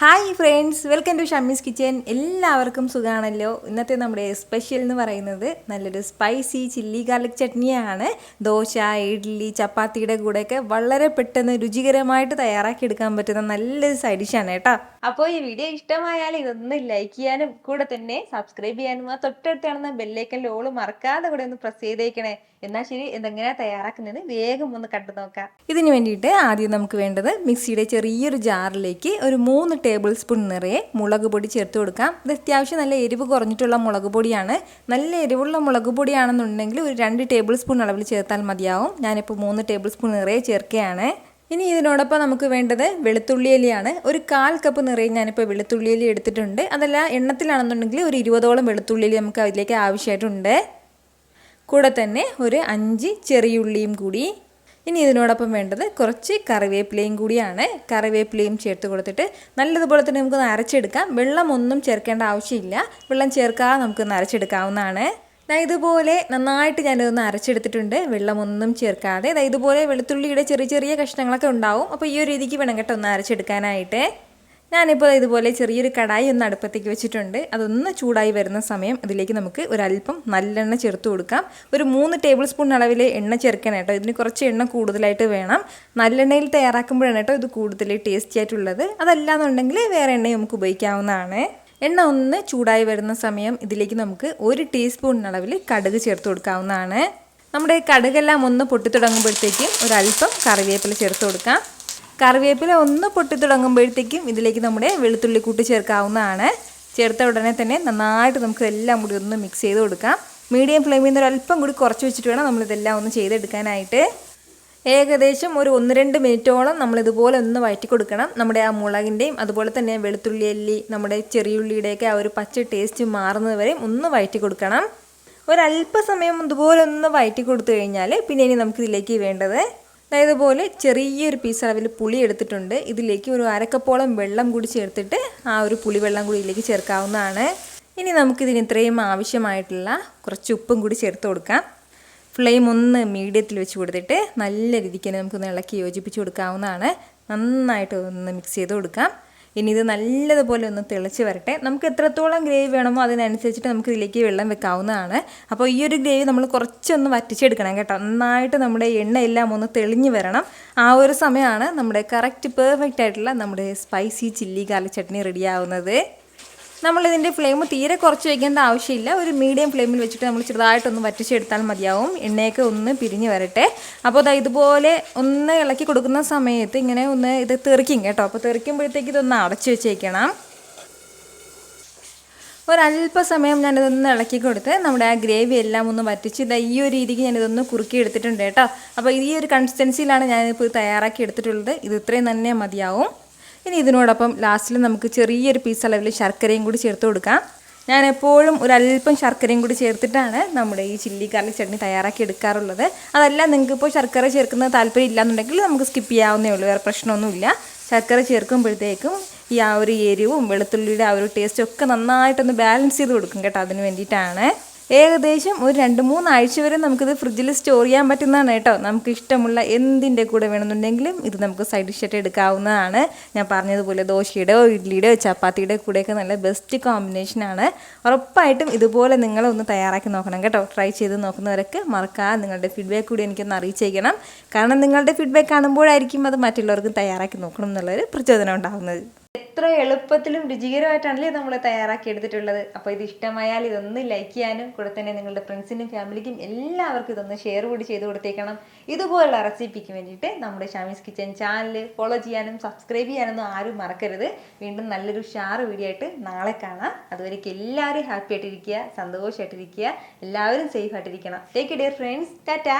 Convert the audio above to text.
Hi friends, welcome to Shammi's kitchen. എല്ലാവർക്കും സുഖമാണല്ലോ. ഇന്നത്തെ നമ്മുടെ സ്പെഷ്യൽ എന്ന് പറയുന്നത് നല്ലൊരു സ്പൈസി ചില്ലി ഗാർലിക് ചട്നിയാണ്. ദോശ, ഇഡ്ഡലി, ചപ്പാത്തിയുടെ കൂടെയൊക്കെ വളരെ പെട്ടെന്ന് രുചികരമായിട്ട് തയ്യാറാക്കിയെടുക്കാൻ പറ്റുന്ന നല്ലൊരു സൈഡ് ഡിഷാണ് കേട്ടോ. അപ്പോൾ ഈ വീഡിയോ ഇഷ്ടമായാൽ ഇതൊന്ന് ലൈക്ക് ചെയ്യാനും കൂടെ തന്നെ സബ്സ്ക്രൈബ് ചെയ്യാനും ആ തൊട്ടടുത്ത് കാണുന്ന ബെല്ലൈക്കൻ്റെ ഓൾ മറക്കാതെ കൂടെ ഒന്ന് പ്രസ് ചെയ്തേക്കണേ. എന്നാൽ ശരി, ഇതെങ്ങനെയാണ് തയ്യാറാക്കുന്നത് വേഗം ഒന്ന് കണ്ടു നോക്കാം. ഇതിന് വേണ്ടിയിട്ട് ആദ്യം നമുക്ക് വേണ്ടത് മിക്സിയുടെ ചെറിയൊരു ജാറിലേക്ക് ഒരു 3 ടേബിൾ സ്പൂൺ നിറയെ മുളക് പൊടി ചേർത്ത് കൊടുക്കാം. ഇത് അത്യാവശ്യം നല്ല എരിവ് കുറഞ്ഞിട്ടുള്ള മുളക് പൊടിയാണ്. നല്ല എരിവുള്ള മുളക് പൊടിയാണെന്നുണ്ടെങ്കിൽ ഒരു 2 ടേബിൾ സ്പൂൺ അളവിൽ ചേർത്താൽ മതിയാവും. ഞാനിപ്പോൾ 3 ടേബിൾ സ്പൂൺ നിറയെ ചേർക്കുകയാണ്. ഇനി ഇതിനോടൊപ്പം നമുക്ക് വേണ്ടത് വെളുത്തുള്ളിയിലയാണ്. ഒരു 1/4 കപ്പ് നിറയെ ഞാനിപ്പോൾ വെളുത്തുള്ളിയില എടുത്തിട്ടുണ്ട്. അതല്ല എണ്ണത്തിലാണെന്നുണ്ടെങ്കിൽ ഒരു 20ഓളം വെളുത്തുള്ളിയിൽ നമുക്ക് അതിലേക്ക് ആവശ്യമായിട്ടുണ്ട്. കൂടെ തന്നെ ഒരു 5 ചെറിയുള്ളിയും കൂടി. ഇനി ഇതിനോടൊപ്പം വേണ്ടത് കുറച്ച് കറിവേപ്പിലയും കൂടിയാണ്. കറിവേപ്പിലയും ചേർത്ത് കൊടുത്തിട്ട് നല്ലതുപോലെ തന്നെ നമുക്കൊന്ന് അരച്ചെടുക്കാം. വെള്ളം ഒന്നും ചേർക്കേണ്ട ആവശ്യമില്ല. വെള്ളം ചേർക്കാതെ നമുക്കൊന്ന് അരച്ചെടുക്കാവുന്നതാണ്. ഇതുപോലെ നന്നായിട്ട് ഞാനിതൊന്ന് അരച്ചെടുത്തിട്ടുണ്ട്, വെള്ളമൊന്നും ചേർക്കാതെ. ഇതുപോലെ വെളുത്തുള്ളിയുടെ ചെറിയ ചെറിയ കഷ്ണങ്ങളൊക്കെ ഉണ്ടാവും. അപ്പോൾ ഈ ഒരു രീതിക്ക് വേണം കേട്ടോ ഒന്ന് അരച്ചെടുക്കാനായിട്ട്. ഞാനിപ്പോൾ ഇതുപോലെ ചെറിയൊരു കടായി ഒന്ന് അടുപ്പത്തേക്ക് വെച്ചിട്ടുണ്ട്. അതൊന്ന് ചൂടായി വരുന്ന സമയം ഇതിലേക്ക് നമുക്ക് ഒരല്പം നല്ലെണ്ണ ചേർത്ത് കൊടുക്കാം. ഒരു 3 ടേബിൾ സ്പൂൺ അളവിൽ എണ്ണ ചേർക്കണം കേട്ടോ. ഇതിന് കുറച്ച് എണ്ണ കൂടുതലായിട്ട് വേണം. നല്ലെണ്ണയിൽ തയ്യാറാക്കുമ്പോഴാണ് കേട്ടോ ഇത് കൂടുതൽ ടേസ്റ്റി ആയിട്ടുള്ളത്. അതല്ലാന്നുണ്ടെങ്കിൽ വേറെ എണ്ണയും നമുക്ക് ഉപയോഗിക്കാവുന്നതാണ്. എണ്ണ ഒന്ന് ചൂടായി വരുന്ന സമയം ഇതിലേക്ക് നമുക്ക് 1 ടീസ്പൂൺ അളവിൽ കടുക് ചേർത്ത് കൊടുക്കാവുന്നതാണ്. നമ്മുടെ കടുകെല്ലാം ഒന്ന് പൊട്ടി തുടങ്ങുമ്പോഴത്തേക്കും ഒരല്പം കറിവേപ്പില ചേർത്ത് കൊടുക്കാം. കറിവേപ്പില ഒന്ന് പൊട്ടി തുടങ്ങുമ്പോഴത്തേക്കും ഇതിലേക്ക് നമ്മുടെ വെളുത്തുള്ളി കൂട്ടി ചേർക്കാവുന്നതാണ്. ചേർത്ത ഉടനെ തന്നെ നന്നായിട്ട് നമുക്ക് എല്ലാം കൂടി ഒന്ന് മിക്സ് ചെയ്ത് കൊടുക്കാം. മീഡിയം ഫ്ലെയിമിൽ നിന്ന് ഒരല്പം കൂടി കുറച്ച് വെച്ചിട്ട് വേണം നമ്മളിതെല്ലാം ഒന്ന് ചെയ്തെടുക്കാനായിട്ട്. ഏകദേശം ഒരു 1-2 മിനിറ്റോളം നമ്മളിതുപോലെ ഒന്ന് വഴറ്റി കൊടുക്കണം. നമ്മുടെ ആ മുളകിൻ്റെയും അതുപോലെ തന്നെ വെളുത്തുള്ളി അല്ലി, നമ്മുടെ ചെറിയുള്ളിയുടെയൊക്കെ ആ ഒരു പച്ച ടേസ്റ്റ് മാറുന്നത് വരെ ഒന്ന് വഴറ്റി കൊടുക്കണം. ഒരല്പസമയം ഇതുപോലെ ഒന്ന് വഴറ്റി കൊടുത്തു കഴിഞ്ഞാൽ പിന്നെ ഇനി നമുക്കിതിലേക്ക് വേണ്ടത് ഇതുപോലെ ചെറിയൊരു പീസ് അളവിൽ പുളി എടുത്തിട്ടുണ്ട്. ഇതിലേക്ക് ഒരു 1/2 കപ്പോളം വെള്ളം കൂടി ചേർത്തിട്ട് ആ ഒരു പുളിവെള്ളം കൂടി ഇതിലേക്ക് ചേർക്കാവുന്നതാണ്. ഇനി നമുക്കിതിന് ഇത്രയും ആവശ്യമായിട്ടുള്ള കുറച്ച് ഉപ്പും കൂടി ചേർത്ത് കൊടുക്കാം. ഫ്ലെയിം ഒന്ന് മീഡിയത്തിൽ വെച്ച് കൊടുത്തിട്ട് നല്ല രീതിക്ക് തന്നെ നമുക്കൊന്ന് ഇളക്കി യോജിപ്പിച്ച് കൊടുക്കാവുന്നതാണ്. നന്നായിട്ട് ഒന്ന് മിക്സ് ചെയ്ത് കൊടുക്കാം. ഇനി ഇത് നല്ലതുപോലെ ഒന്ന് തിളച്ച് വരട്ടെ. നമുക്ക് എത്രത്തോളം ഗ്രേവി വേണമോ അതിനനുസരിച്ചിട്ട് നമുക്ക് ഇതിലേക്ക് വെള്ളം വെക്കാവുന്നതാണ്. അപ്പോൾ ഈ ഒരു ഗ്രേവി നമ്മൾ കുറച്ചൊന്ന് വറ്റിച്ചെടുക്കണം കേട്ടോ. നന്നായിട്ട് നമ്മുടെ എണ്ണയെല്ലാം ഒന്ന് തെളിഞ്ഞ് വരണം. ആ ഒരു സമയമാണ് നമ്മുടെ കറക്റ്റ് പെർഫെക്റ്റ് ആയിട്ടുള്ള നമ്മുടെ സ്പൈസി ചില്ലി ഗാർലിക് ചട്നി റെഡിയാവുന്നത്. നമ്മളിതിൻ്റെ ഫ്ലെയിം തീരെ കുറച്ച് വയ്ക്കേണ്ട ആവശ്യമില്ല. ഒരു മീഡിയം ഫ്ലെയിമിൽ വെച്ചിട്ട് നമ്മൾ ചെറുതായിട്ടൊന്ന് വറ്റിച്ചെടുത്താൽ മതിയാവും. എണ്ണയൊക്കെ ഒന്ന് പിരിഞ്ഞ് വരട്ടെ. അപ്പോൾ ഇതുപോലെ ഒന്ന് ഇളക്കി കൊടുക്കുന്ന സമയത്ത് ഇങ്ങനെ ഒന്ന് ഇത് തെറിക്കും കേട്ടോ. അപ്പോൾ തെറിക്കുമ്പോഴത്തേക്ക് ഇതൊന്ന് അടച്ചു വെച്ചേക്കണം. ഒരല്പസമയം ഞാനിതൊന്ന് ഇളക്കി കൊടുത്ത് നമ്മുടെ ആ ഗ്രേവി എല്ലാം ഒന്ന് വറ്റിച്ച് ഈ ഒരു രീതിക്ക് ഞാനിതൊന്ന് കുറുക്കി എടുത്തിട്ടുണ്ട് കേട്ടോ. അപ്പോൾ ഈ ഒരു കൺസിസ്റ്റൻസിയിലാണ് ഞാനിപ്പോൾ തയ്യാറാക്കി എടുത്തിട്ടുള്ളത്. ഇത് ഇത്രയും തന്നെ മതിയാവും. ഇനി ഇതിനോടൊപ്പം ലാസ്റ്റിൽ നമുക്ക് ചെറിയൊരു പീസ് അളവിൽ ശർക്കരയും കൂടി ചേർത്ത് കൊടുക്കാം. ഞാൻ എപ്പോഴും ഒരല്പം ശർക്കരയും കൂടി ചേർത്തിട്ടാണ് നമ്മുടെ ഈ ചില്ലി ഗാർലിക് ചട്നി തയ്യാറാക്കി എടുക്കാറുള്ളത്. അതല്ല നിങ്ങൾക്കിപ്പോൾ ശർക്കര ചേർക്കുന്നത് താല്പര്യം ഇല്ലയെന്നുണ്ടെങ്കിൽ നമുക്ക് സ്കിപ്പ് ചെയ്യാവുന്നേ ഉള്ളൂ, വേറെ പ്രശ്നമൊന്നുമില്ല. ശർക്കര ചേർക്കുമ്പോഴത്തേക്കും ഈ ആ ഒരു എരിവും വെളുത്തുള്ളിയുടെ ആ ഒരു ടേസ്റ്റും ഒക്കെ നന്നായിട്ടൊന്ന് ബാലൻസ് ചെയ്ത് കൊടുക്കും കേട്ടോ. അതിന് വേണ്ടിയിട്ടാണ്. ഏകദേശം ഒരു 2-3 ആഴ്ച വരെ നമുക്കിത് ഫ്രിഡ്ജിൽ സ്റ്റോർ ചെയ്യാൻ പറ്റുന്നതാണ് കേട്ടോ. നമുക്ക് ഇഷ്ടമുള്ള എന്തിൻ്റെ കൂടെ വേണമെന്നുണ്ടെങ്കിലും ഇത് നമുക്ക് സൈഡ് ഡിഷായിട്ട് എടുക്കാവുന്നതാണ്. ഞാൻ പറഞ്ഞതുപോലെ ദോശയുടെയോ ഇഡ്ഡലിയുടെയോ ചപ്പാത്തിയുടെ കൂടെയൊക്കെ നല്ല ബെസ്റ്റ് കോമ്പിനേഷനാണ്. ഉറപ്പായിട്ടും ഇതുപോലെ നിങ്ങളൊന്ന് തയ്യാറാക്കി നോക്കണം കേട്ടോ. ട്രൈ ചെയ്ത് നോക്കുന്നവരൊക്കെ മറക്കാതെ നിങ്ങളുടെ ഫീഡ്ബാക്ക് കൂടി എനിക്കൊന്ന് അറിയിച്ചേക്കണം. കാരണം നിങ്ങളുടെ ഫീഡ്ബാക്ക് കാണുമ്പോഴായിരിക്കും അത് മറ്റുള്ളവർക്കും തയ്യാറാക്കി നോക്കണം എന്നുള്ളൊരു പ്രചോദനം ഉണ്ടാകുന്നത്. എത്ര എളുപ്പത്തിലും രുചികരമായിട്ടാണല്ലേ നമ്മൾ തയ്യാറാക്കി എടുത്തിട്ടുള്ളത്. അപ്പോൾ ഇത് ഇഷ്ടമായാൽ ഇതൊന്ന് ലൈക്ക് ചെയ്യാനും കൂടെ തന്നെ നിങ്ങളുടെ ഫ്രണ്ട്സിനും ഫാമിലിക്കും എല്ലാവർക്കും ഇതൊന്ന് ഷെയർ കൂടി ചെയ്ത് കൊടുത്തേക്കണം. ഇതുപോലുള്ള റെസിപ്പിക്ക് വേണ്ടിയിട്ട് നമ്മുടെ ഷമീസ് കിച്ചൻ ചാനൽ ഫോളോ ചെയ്യാനും സബ്സ്ക്രൈബ് ചെയ്യാനൊന്നും ആരും മറക്കരുത്. വീണ്ടും നല്ലൊരു ഷാറ് വീഡിയോ ആയിട്ട് നാളെ കാണാം. അതുവരേക്കും എല്ലാവരും ഹാപ്പി ആയിട്ടിരിക്കുക, സന്തോഷമായിട്ടിരിക്കുക, എല്ലാവരും സേഫ് ആയിട്ടിരിക്കണം. Take care friends. ടാറ്റാ.